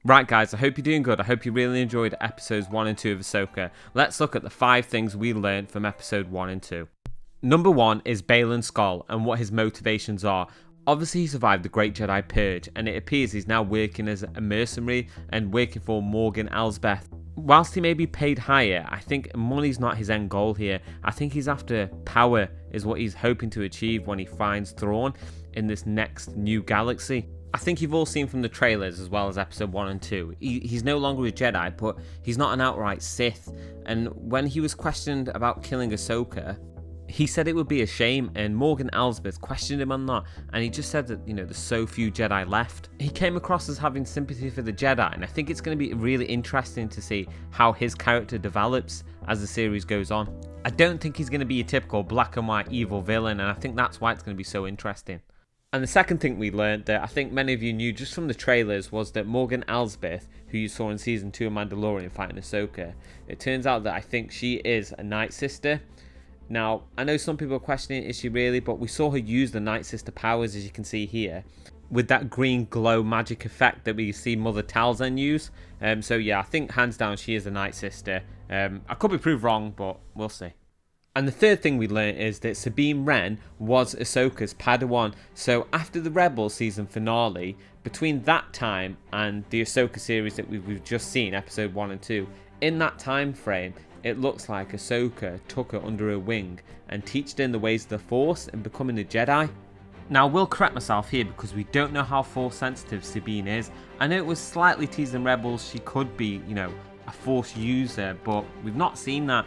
Right guys, I hope you're doing good. I hope you really enjoyed episodes 1 and 2 of Ahsoka. Let's look at the 5 things we learned from episode 1 and 2. Number 1 is Bale Skull and what his motivations are. Obviously he survived the Great Jedi Purge and it appears he's now working as a mercenary and working for Morgan Elsbeth. Whilst he may be paid higher, I think money's not his end goal here. I think he's after power is what he's hoping to achieve when he finds Thrawn in this next new galaxy. I think you've all seen from the trailers as well as episode 1 and 2, he's no longer a Jedi, but he's not an outright Sith. And when he was questioned about killing Ahsoka, he said it would be a shame, and Morgan Elsbeth questioned him on that, and he just said that, there's so few Jedi left. He came across as having sympathy for the Jedi, and I think it's going to be really interesting to see how his character develops as the series goes on. I don't think he's going to be a typical black and white evil villain, and I think that's why it's going to be so interesting. And the second thing we learned that I think many of you knew just from the trailers was that Morgan Elsbeth, who you saw in Season 2 of Mandalorian fighting Ahsoka, it turns out that I think she is a Night Sister. Now, I know some people are questioning, is she really? But we saw her use the Night Sister powers, as you can see here, with that green glow magic effect that we see Mother Talzin use. So yeah, I think hands down she is a Night Sister. I could be proved wrong, but we'll see. And the third thing we learned is that Sabine Ren was Ahsoka's Padawan. So after the Rebels season finale, between that time and the Ahsoka series that we've just seen, episode 1 and 2, in that time frame, it looks like Ahsoka took her under her wing and taught her in the ways of the Force and becoming a Jedi. Now, I will correct myself here because we don't know how Force sensitive Sabine is. I know it was slightly teased in Rebels she could be, a Force user, but we've not seen that.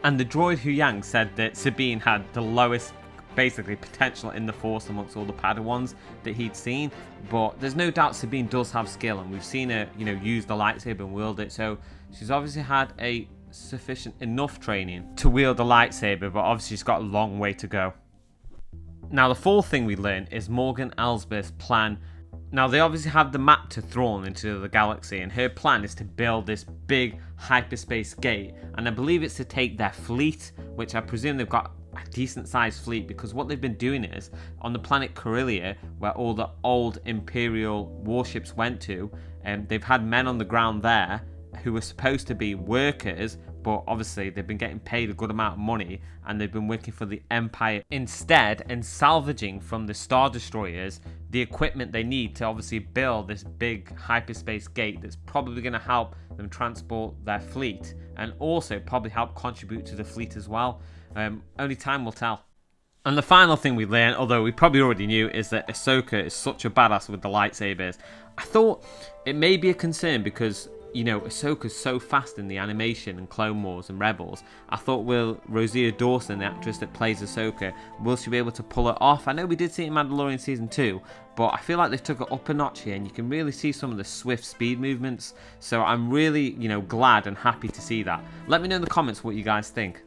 And the droid Hu Yang said that Sabine had the lowest, basically, potential in the Force amongst all the Padawans that he'd seen. But there's no doubt Sabine does have skill, and we've seen her, use the lightsaber and wield it. So she's obviously had a sufficient enough training to wield the lightsaber, but obviously she's got a long way to go. Now, the fourth thing we learn is Morgan Elsbeth's plan. Now, they obviously have the map to Thrawn into the galaxy, and her plan is to build this big hyperspace gate, and I believe it's to take their fleet, which I presume they've got a decent sized fleet, because what they've been doing is, on the planet Corellia, where all the old Imperial warships went to, they've had men on the ground there who were supposed to be workers, but obviously they've been getting paid a good amount of money and they've been working for the Empire instead and salvaging from the Star Destroyers the equipment they need to obviously build this big hyperspace gate that's probably going to help them transport their fleet and also probably help contribute to the fleet as well. Only time will tell. And the final thing we learned, although we probably already knew, is that Ahsoka is such a badass with the lightsabers. I thought it may be a concern because Ahsoka's so fast in the animation and Clone Wars and Rebels. I thought, will Rosario Dawson, the actress that plays Ahsoka, will she be able to pull it off? I know we did see it in Mandalorian Season 2, but I feel like they took it up a notch here, and you can really see some of the swift speed movements. So I'm really, glad and happy to see that. Let me know in the comments what you guys think.